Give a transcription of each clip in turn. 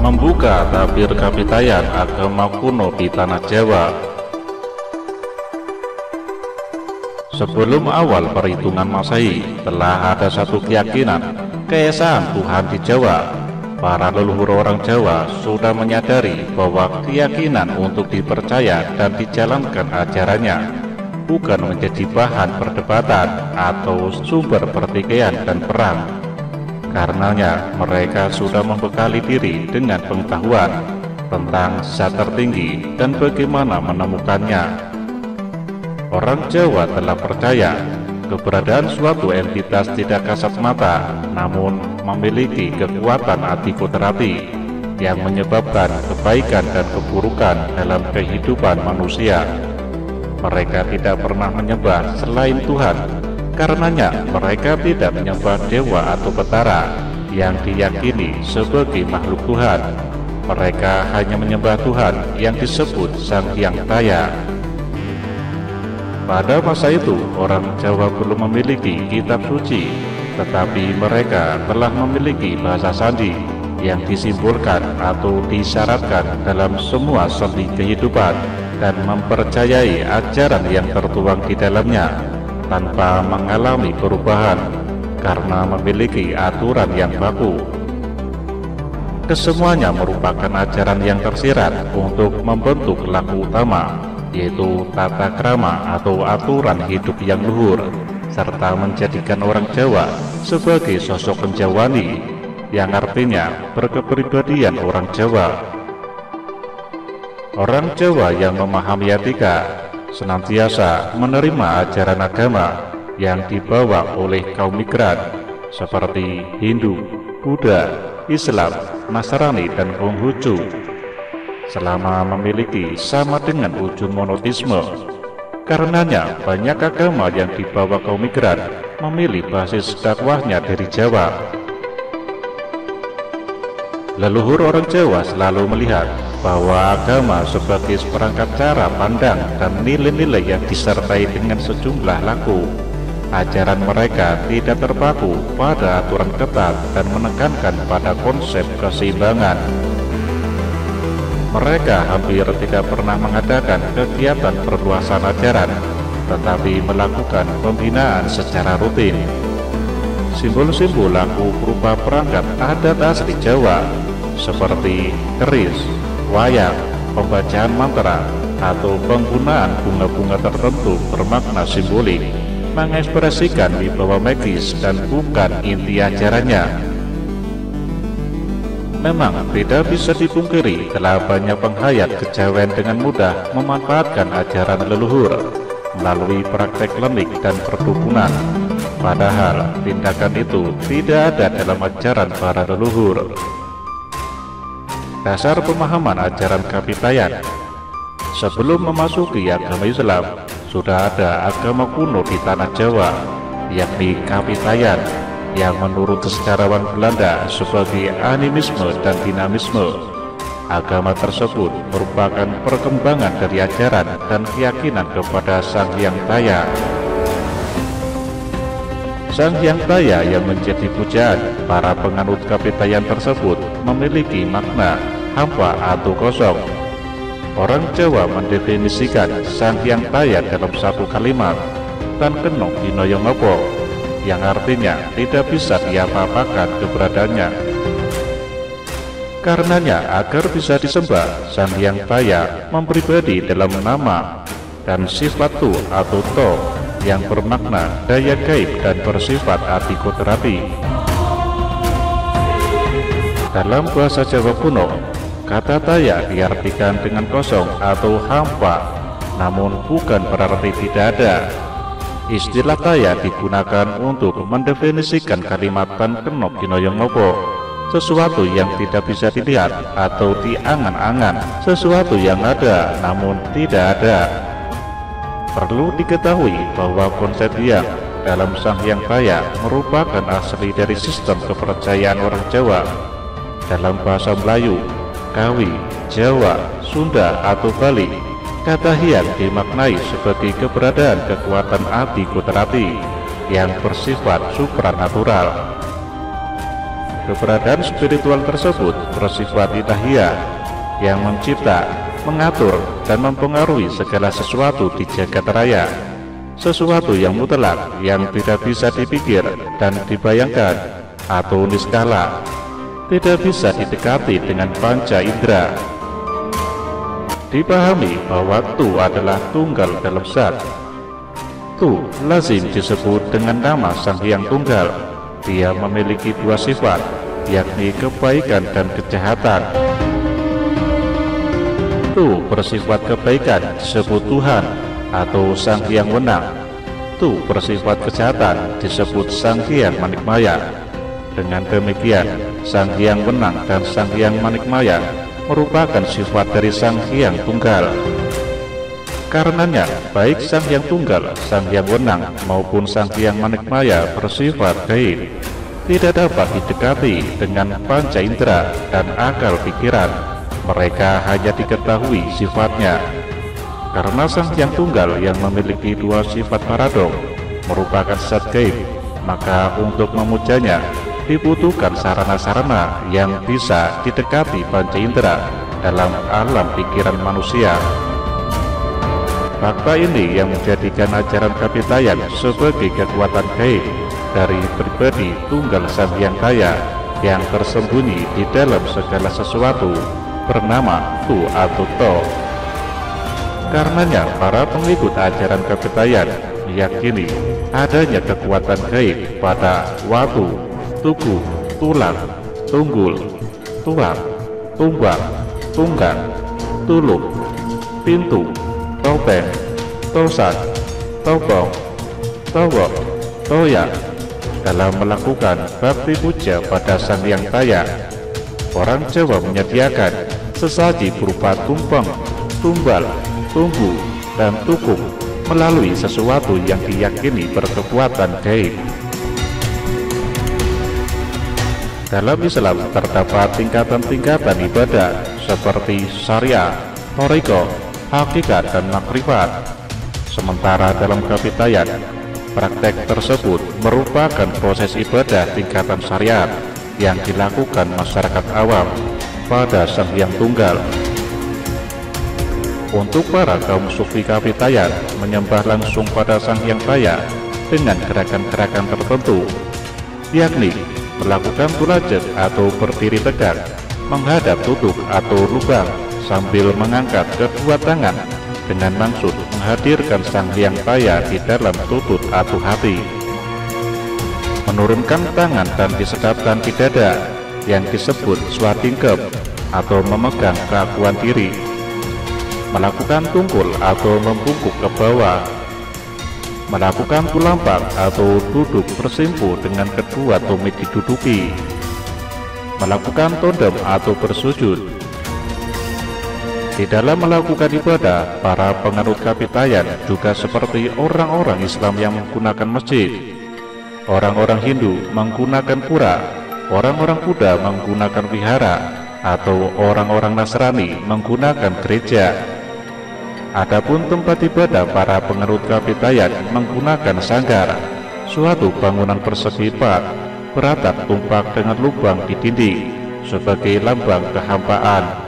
membuka tabir kapitayan agama kuno di tanah Jawa. Sebelum awal perhitungan Masehi, telah ada satu keyakinan keesaan Tuhan di Jawa. Para leluhur orang Jawa sudah menyadari bahwa keyakinan untuk dipercaya dan dijalankan ajarannya bukan menjadi bahan perdebatan atau sumber pertikaian dan perang. Karenanya mereka sudah membekali diri dengan pengetahuan tentang zat tertinggi dan bagaimana menemukannya. Orang Jawa telah percaya keberadaan suatu entitas tidak kasat mata, namun memiliki kekuatan adikodrati yang menyebabkan kebaikan dan keburukan dalam kehidupan manusia. Mereka tidak pernah menyembah selain Tuhan. Karenanya mereka tidak menyembah dewa atau betara yang diyakini sebagai makhluk Tuhan. Mereka hanya menyembah Tuhan yang disebut Sang Hyang Taya. Pada masa itu, orang Jawa belum memiliki kitab suci, tetapi mereka telah memiliki bahasa sandi yang disimbolkan atau disyaratkan dalam semua sendi kehidupan dan mempercayai ajaran yang tertuang di dalamnya tanpa mengalami perubahan karena memiliki aturan yang baku. Kesemuanya merupakan ajaran yang tersirat untuk membentuk laku utama, yaitu tata krama atau aturan hidup yang luhur, serta menjadikan orang Jawa sebagai sosok penjawani, yang artinya berkepribadian orang Jawa. Orang Jawa yang memahami etika senantiasa menerima ajaran agama yang dibawa oleh kaum migran seperti Hindu, Buddha, Islam, Nasrani, dan Konghucu, selama memiliki sama dengan ujung monoteisme. Karenanya banyak agama yang dibawa kaum migran memilih basis dakwahnya dari Jawa. Leluhur orang Jawa selalu melihat bahwa agama sebagai seperangkat cara pandang dan nilai-nilai yang disertai dengan sejumlah laku. Ajaran mereka tidak terpaku pada aturan ketat dan menekankan pada konsep keseimbangan. Mereka hampir tidak pernah mengadakan kegiatan perluasan ajaran, tetapi melakukan pembinaan secara rutin. Simbol-simbol laku berupa perangkat adat asli Jawa seperti keris, wayang, pembacaan mantra, atau penggunaan bunga-bunga tertentu bermakna simbolik mengekspresikan wibawa magis dan bukan inti ajarannya. Memang tidak bisa dipungkiri telah banyak penghayat kejawen dengan mudah memanfaatkan ajaran leluhur melalui praktek lemik dan perdukunan. Padahal tindakan itu tidak ada dalam ajaran para leluhur. Dasar pemahaman ajaran kapitayan. Sebelum memasuki agama Islam, sudah ada agama kuno di tanah Jawa, yakni kapitayan, yang menurut sejarawan Belanda sebagai animisme dan dinamisme. Agama tersebut merupakan perkembangan dari ajaran dan keyakinan kepada Sang Hyang Taya. Sang Hyang Taya yang menjadi pujaan para penganut kapitayan tersebut memiliki makna hampa atau kosong. Orang Jawa mendefinisikan Sang Hyang Taya dalam satu kalimat, Tan Kenong Dinoyo Ngopo, yang artinya tidak bisa diapa-apakan keberadaannya. Karenanya agar bisa disembah, Sang Hyang Taya mempribadi dalam nama dan sifat tu atau to yang bermakna daya gaib dan bersifat adikodrati. Dalam bahasa Jawa kuno, kata taya diartikan dengan kosong atau hampa, namun bukan berarti tidak ada. Istilah taya digunakan untuk mendefinisikan kalimat Tan Kenong Dinoyo Ngopo, sesuatu yang tidak bisa dilihat atau diangan-angan, sesuatu yang ada namun tidak ada. Perlu diketahui bahwa konsep yang dalam Sang Hyang Taya merupakan asli dari sistem kepercayaan orang Jawa. Dalam bahasa Melayu, Kawi, Jawa, Sunda, atau Bali, kata hyang dimaknai sebagai keberadaan kekuatan adikodrati yang bersifat supranatural. Keberadaan spiritual tersebut bersifat ilahiyah yang mencipta, mengatur, dan mempengaruhi segala sesuatu di jagat raya. Sesuatu yang mutlak, yang tidak bisa dipikir dan dibayangkan atau niskala, tidak bisa didekati dengan panca indera. Dipahami bahwa Tu adalah tunggal dalam zat. Tu lazim disebut dengan nama Sang Hyang Tunggal. Dia memiliki dua sifat, yakni kebaikan dan kejahatan. Tu bersifat kebaikan disebut Tuhan atau Sang Hyang Wenang. Tu bersifat kejahatan disebut Sang Hyang Manikmaya. Dengan demikian, Sang Hyang Wenang dan Sang Hyang Manikmaya merupakan sifat dari Sang Hyang Tunggal. Karenanya, baik Sang Hyang Tunggal, Sang Hyang Wenang maupun Sang Hyang Manikmaya bersifat gaib, tidak dapat didekati dengan panca indera dan akal pikiran. Mereka hanya diketahui sifatnya. Karena Sang Hyang Tunggal yang memiliki dua sifat paradok merupakan zat gaib, maka untuk memujanya dibutuhkan sarana-sarana yang bisa didekati panca indera dalam alam pikiran manusia. Fakta ini yang menjadikan ajaran Kapitayan sebagai kekuatan gaib dari pribadi tunggal Sang Hyang Taya yang tersembunyi di dalam segala sesuatu bernama Tu atau To. Karenanya para pengikut ajaran Kapitayan meyakini adanya kekuatan gaib pada watu, tugu, tulang, tunggul, tulang, tumbang, tunggang, tulung, pintu, topeng, tosan, topong, towok, toyak. Dalam melakukan bakti puja pada Sang Hyang Taya, orang Jawa menyediakan sesaji berupa tumpeng, tumbal, tunggu, dan tukung melalui sesuatu yang diyakini berkekuatan gaib. Dalam Islam terdapat tingkatan-tingkatan ibadah seperti syariah, thariqah, hakikat, dan makrifat. Sementara dalam Kapitayan, praktek tersebut merupakan proses ibadah tingkatan syariat yang dilakukan masyarakat awam pada Sang Hyang Tunggal. Untuk para kaum sufi Kapitayan menyembah langsung pada Sang Hyang Taya dengan gerakan-gerakan tertentu, yakni melakukan tulajek atau berdiri tegak, menghadap tutuk atau lubang sambil mengangkat kedua tangan dengan maksud menghadirkan Sang Hyang Taya di dalam tutut atau hati, menurunkan tangan dan disedapkan di dada yang disebut swadingkep atau memegang keakuan diri, melakukan tungkul atau membungkuk ke bawah, melakukan tulampak atau duduk bersimpu dengan kedua tumit diduduki, melakukan tondem atau bersujud. Di dalam melakukan ibadah, para penganut Kapitayan juga seperti orang-orang Islam yang menggunakan masjid, orang-orang Hindu menggunakan pura, orang-orang Buddha menggunakan wihara, atau orang-orang Nasrani menggunakan gereja. Adapun tempat ibadah para penganut Kapitayan menggunakan sanggar, suatu bangunan persegi 4 beratap tumpak dengan lubang di dinding sebagai lambang kehampaan.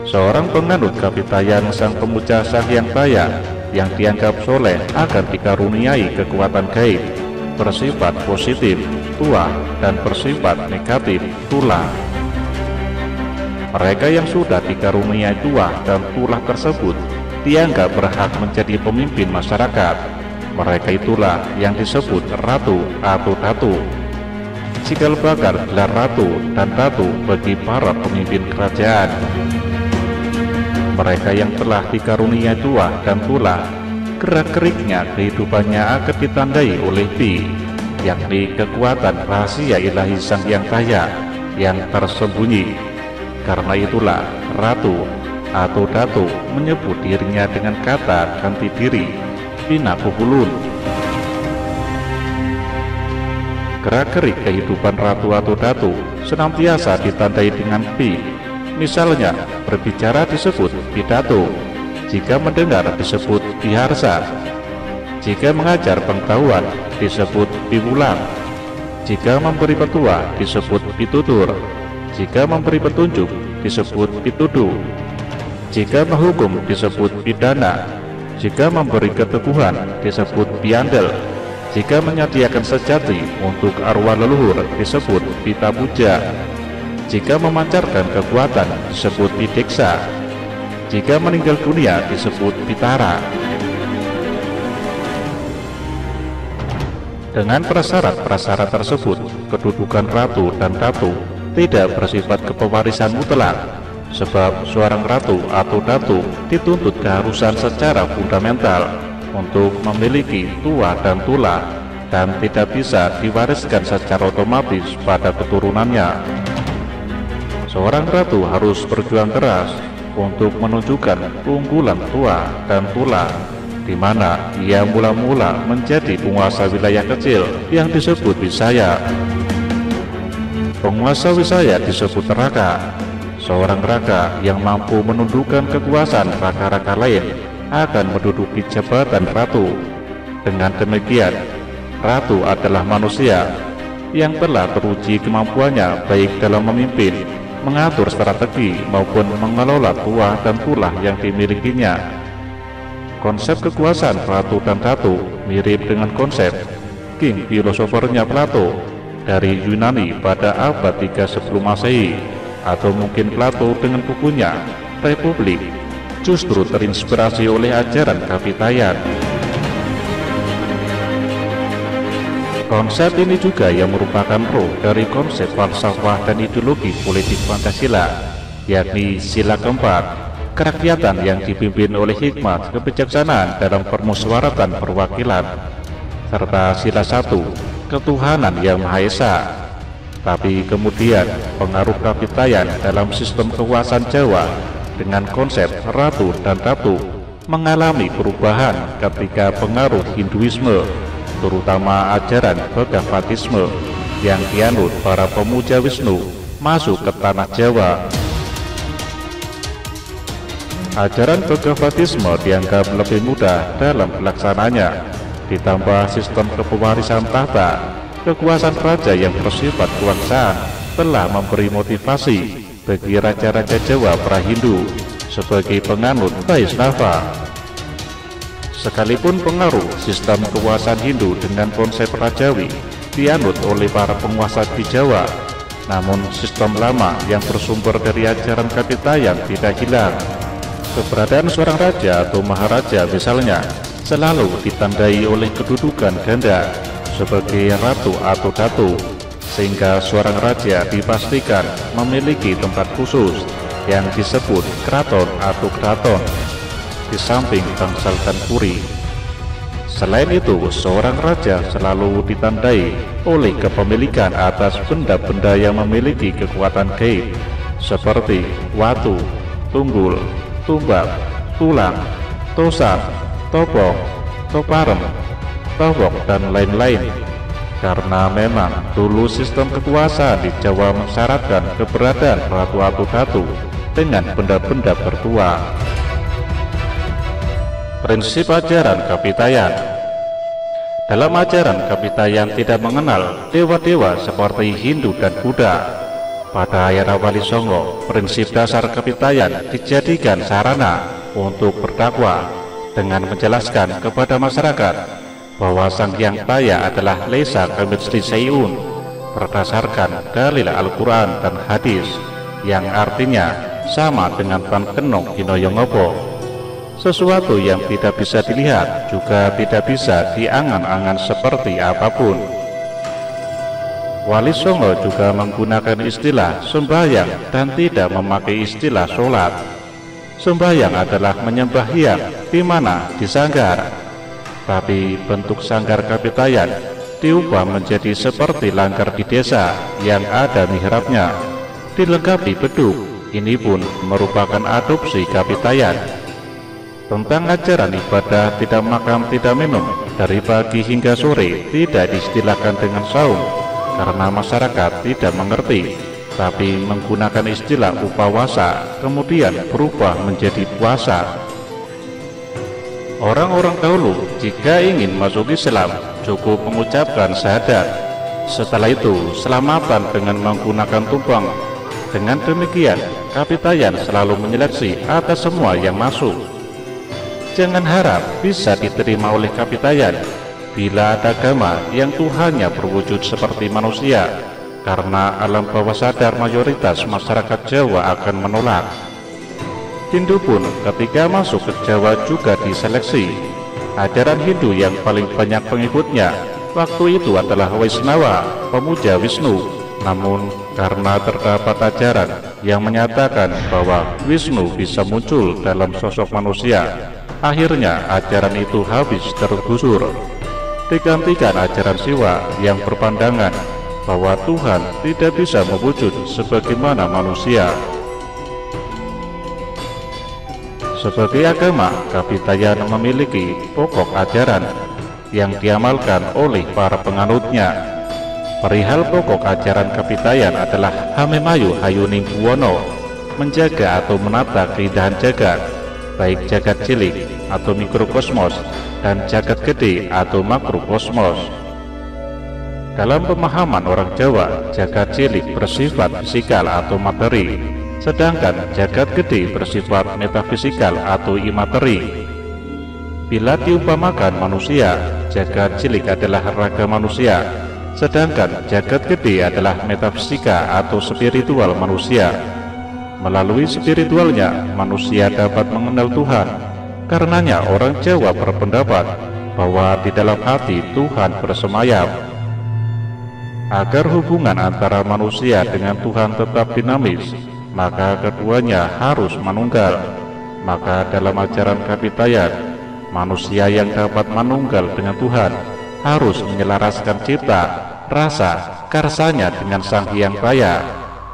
Seorang penganut Kapitayan sang pemuja Sang Hyang Taya yang dianggap soleh akan dikaruniai kekuatan gaib bersifat positif, tua, dan bersifat negatif, tulah. Mereka yang sudah dikaruniai tua dan tulah tersebut dianggap berhak menjadi pemimpin masyarakat. Mereka itulah yang disebut ratu atau datu. Cikal bakal gelar ratu dan datu bagi para pemimpin kerajaan. Mereka yang telah dikaruniai tua dan tulah, gerak-geriknya kehidupannya akan ditandai oleh Pi, yakni kekuatan rahasia ilahi Sang Hyang Taya yang tersembunyi. Karena itulah ratu atau datu menyebut dirinya dengan kata ganti diri, Pinakuhulun. Gerak-gerik kehidupan ratu atau datu senantiasa ditandai dengan Pi. Misalnya, berbicara disebut pidato, jika mendengar disebut piharsa, jika mengajar pengetahuan disebut piwulang, Jika memberi petua disebut pitutur. Jika memberi petunjuk disebut pituduh. Jika menghukum disebut pidana. Jika memberi keteguhan disebut piandel. Jika menyediakan sejati untuk arwah leluhur disebut pita puja. Jika memancarkan kekuatan disebut pideksa. Jika meninggal dunia disebut pitara. Dengan prasyarat-prasyarat tersebut, kedudukan ratu dan datu tidak bersifat kepewarisan mutlak, sebab seorang ratu atau datu dituntut keharusan secara fundamental untuk memiliki tua dan tula, dan tidak bisa diwariskan secara otomatis pada keturunannya. Seorang ratu harus berjuang keras untuk menunjukkan keunggulan tua dan tula, di mana ia mula-mula menjadi penguasa wilayah kecil yang disebut Wisaya. Penguasa Wisaya disebut raka. Seorang raka yang mampu menundukkan kekuasaan raka-raka lain akan menduduki jabatan ratu. Dengan demikian, ratu adalah manusia yang telah teruji kemampuannya baik dalam memimpin, mengatur strategi maupun mengelola tua dan tula yang dimilikinya. Konsep kekuasaan ratu dan datu mirip dengan konsep king filosofernya Plato dari Yunani pada abad 3 sebelum Masehi, atau mungkin Plato dengan bukunya Republik justru terinspirasi oleh ajaran Kapitayan. Konsep ini juga yang merupakan roh dari konsep falsafah dan ideologi politik Pancasila, yakni sila keempat, kerakyatan yang dipimpin oleh hikmat kebijaksanaan dalam permusyawaratan perwakilan, serta sila satu, ketuhanan yang Maha Esa. Tapi kemudian pengaruh Kapitayan dalam sistem kekuasaan Jawa dengan konsep ratu dan datu mengalami perubahan ketika pengaruh Hinduisme, terutama ajaran Bhagavatisme yang dianut para pemuja Wisnu, masuk ke tanah Jawa. Ajaran Bhagavatisme dianggap lebih mudah dalam pelaksananya, ditambah sistem kepewarisan tahta, kekuasaan raja yang bersifat kebangsaan telah memberi motivasi bagi raja-raja Jawa pra-Hindu sebagai penganut Vaishnava. Sekalipun pengaruh sistem kekuasaan Hindu dengan konsep rajawi dianut oleh para penguasa di Jawa, namun sistem lama yang bersumber dari ajaran Kapitayan tidak hilang. Keberadaan seorang raja atau maharaja misalnya selalu ditandai oleh kedudukan ganda sebagai ratu atau datu, sehingga seorang raja dipastikan memiliki tempat khusus yang disebut keraton atau keraton di samping bangsal dan puri. Selain itu, seorang raja selalu ditandai oleh kepemilikan atas benda-benda yang memiliki kekuatan gaib seperti watu, tunggul, tumbak, tulang, tosan, topong, toparem, towok, dan lain-lain. Karena memang dulu sistem kekuasaan di Jawa mensyaratkan keberadaan ratu atau datu dengan benda-benda bertua. Prinsip ajaran Kapitayan. Dalam ajaran Kapitayan tidak mengenal dewa-dewa seperti Hindu dan Buddha. Pada era Wali Songo, prinsip dasar Kapitayan dijadikan sarana untuk berdakwah dengan menjelaskan kepada masyarakat bahwa Sang Hyang Taya adalah Lesa Kamitsli Sayun berdasarkan dalil Al-Quran dan hadis yang artinya sama dengan Pan Kenong Hinoyongopo. Sesuatu yang tidak bisa dilihat juga tidak bisa diangan-angan seperti apapun. Wali Songo juga menggunakan istilah sembahyang dan tidak memakai istilah sholat. Sembahyang adalah menyembah hyang, di mana disanggar. Tapi bentuk sanggar Kapitayan diubah menjadi seperti langgar di desa yang ada mihrabnya, dilengkapi beduk. Ini pun merupakan adopsi Kapitayan. Tentang ajaran ibadah tidak makan tidak minum dari pagi hingga sore tidak diistilahkan dengan saum, karena masyarakat tidak mengerti, tapi menggunakan istilah upawasa, kemudian berubah menjadi puasa. Orang-orang dahulu jika ingin masuk Islam cukup mengucapkan syahadat, Setelah itu, selamatan dengan menggunakan tumpeng. Dengan demikian, kapitayan selalu menyeleksi atas semua yang masuk. Jangan harap bisa diterima oleh kapitayan bila ada agama yang Tuhannya berwujud seperti manusia, karena alam bawah sadar mayoritas masyarakat Jawa akan menolak. Hindu pun ketika masuk ke Jawa juga diseleksi. Ajaran Hindu yang paling banyak pengikutnya waktu itu adalah Waisnawa, pemuja Wisnu. Namun karena terdapat ajaran yang menyatakan bahwa Wisnu bisa muncul dalam sosok manusia, akhirnya ajaran itu habis tergusur. Digantikan ajaran Siwa yang berpandangan bahwa Tuhan tidak bisa mewujud sebagaimana manusia. Sebagai agama, kapitayan memiliki pokok ajaran yang diamalkan oleh para penganutnya. Perihal pokok ajaran kapitayan adalah Hamemayu Hayuning Buwono, menjaga atau menata keindahan jagat, baik jagat cilik atau mikrokosmos dan jagat gede atau makrokosmos. Dalam pemahaman orang Jawa, jagat cilik bersifat fisikal atau materi, sedangkan jagat gede bersifat metafisikal atau imateri. Bila diumpamakan manusia, jagat cilik adalah raga manusia, sedangkan jagat gede adalah metafisika atau spiritual manusia. Melalui spiritualnya, manusia dapat mengenal Tuhan. Karenanya orang Jawa berpendapat bahwa di dalam hati Tuhan bersemayam. Agar hubungan antara manusia dengan Tuhan tetap dinamis, maka keduanya harus manunggal. Maka dalam ajaran kapitayan, manusia yang dapat manunggal dengan Tuhan harus menyelaraskan cipta, rasa, karsanya dengan Sang Hyang Raya,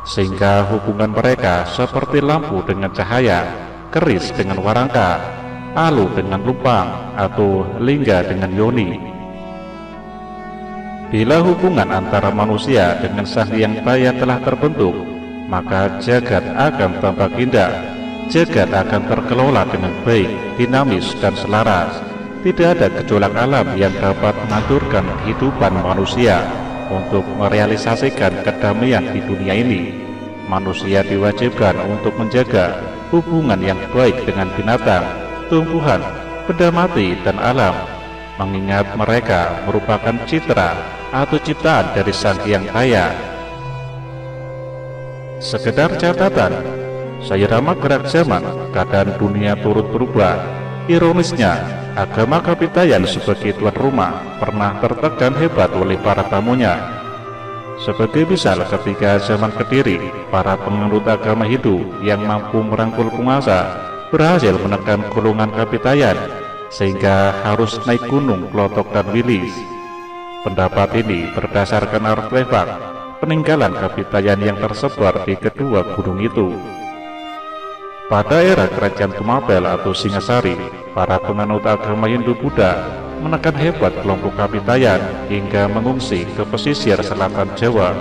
sehingga hubungan mereka seperti lampu dengan cahaya, keris dengan warangka, alu dengan lupang, atau lingga dengan yoni. Bila hubungan antara manusia dengan Sang Hyang Raya telah terbentuk, maka jagat akan tampak indah. Jagat akan terkelola dengan baik, dinamis, dan selaras. Tidak ada gejolak alam yang dapat mengaturkan kehidupan manusia. Untuk merealisasikan kedamaian di dunia ini, manusia diwajibkan untuk menjaga hubungan yang baik dengan binatang, tumbuhan, benda mati, dan alam, mengingat mereka merupakan citra atau ciptaan dari Sang Hyang Raya. Sekedar catatan, seirama gerak zaman, keadaan dunia turut berubah. Ironisnya, agama kapitayan sebagai tuan rumah pernah tertekan hebat oleh para tamunya. Sebagai misal ketika zaman Kediri, para penganut agama Hindu yang mampu merangkul penguasa berhasil menekan golongan kapitayan, sehingga harus naik gunung Klotok dan Wilis. Pendapat ini berdasarkan artefak peninggalan kapitayan yang tersebar di kedua gunung itu. Pada era kerajaan Tumapel atau Singasari, para penganut agama Hindu Buddha menekan hebat kelompok kapitayan hingga mengungsi ke pesisir selatan Jawa.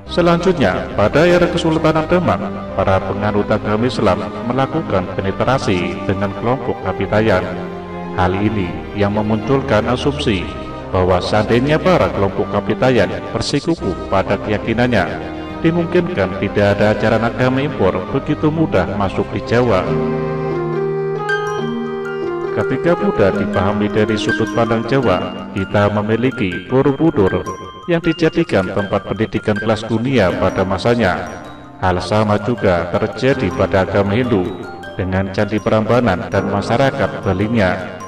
Selanjutnya, pada era Kesultanan Demak, para penganut agama Islam melakukan penetrasi dengan kelompok kapitayan. Hal ini yang memunculkan asumsi bahwa seandainya para kelompok kapitayan bersikukuh pada keyakinannya, dimungkinkan tidak ada ajaran agama impor begitu mudah masuk di Jawa. Ketika Buddha dipahami dari sudut pandang Jawa, kita memiliki Borobudur yang dijadikan tempat pendidikan kelas dunia pada masanya. Hal sama juga terjadi pada agama Hindu dengan Candi Prambanan dan masyarakat Balinya.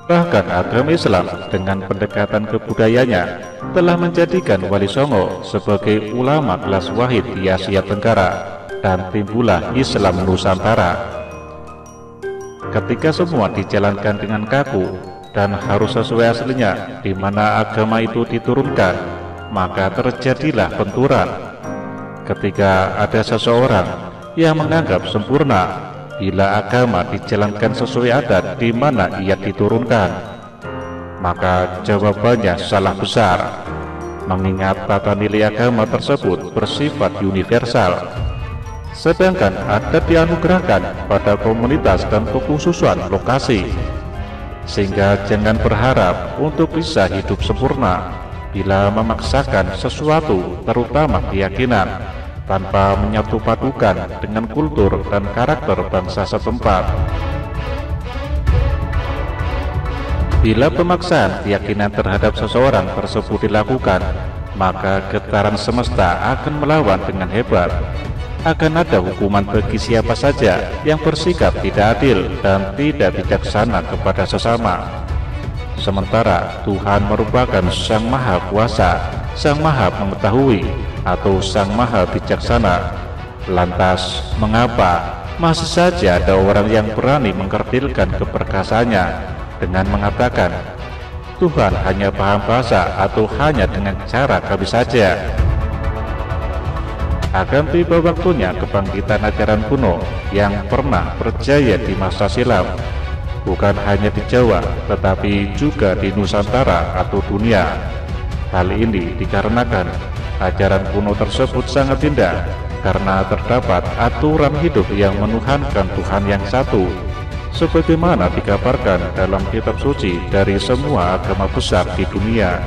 Bahkan agama Islam dengan pendekatan kebudayanya telah menjadikan Wali Songo sebagai ulama kelas wahid di Asia Tenggara, dan timbullah Islam Nusantara. Ketika semua dijalankan dengan kaku dan harus sesuai aslinya di mana agama itu diturunkan, maka terjadilah benturan. Ketika ada seseorang yang menganggap sempurna bila agama dijalankan sesuai adat di mana ia diturunkan, maka jawabannya salah besar, mengingat tata nilai agama tersebut bersifat universal, sedangkan adat dianugerahkan pada komunitas dan kekhususan lokasi. Sehingga jangan berharap untuk bisa hidup sempurna, bila memaksakan sesuatu, terutama keyakinan, tanpa menyatu padukan dengan kultur dan karakter bangsa setempat. Bila pemaksaan keyakinan terhadap seseorang tersebut dilakukan, maka getaran semesta akan melawan dengan hebat. Akan ada hukuman bagi siapa saja yang bersikap tidak adil dan tidak bijaksana kepada sesama. Sementara Tuhan merupakan Sang Maha Kuasa, Sang Maha Mengetahui, atau Sang Maha Bijaksana. Lantas, mengapa masih saja ada orang yang berani mengkerdilkan keperkasaannya dengan mengatakan, Tuhan hanya paham bahasa atau hanya dengan cara kami saja? Akan tiba waktunya kebangkitan ajaran kuno yang pernah berjaya di masa silam, bukan hanya di Jawa, tetapi juga di Nusantara atau dunia. Hal ini dikarenakan ajaran kuno tersebut sangat indah, karena terdapat aturan hidup yang menuhankan Tuhan yang satu, sebagaimana dikabarkan dalam kitab suci dari semua agama besar di dunia.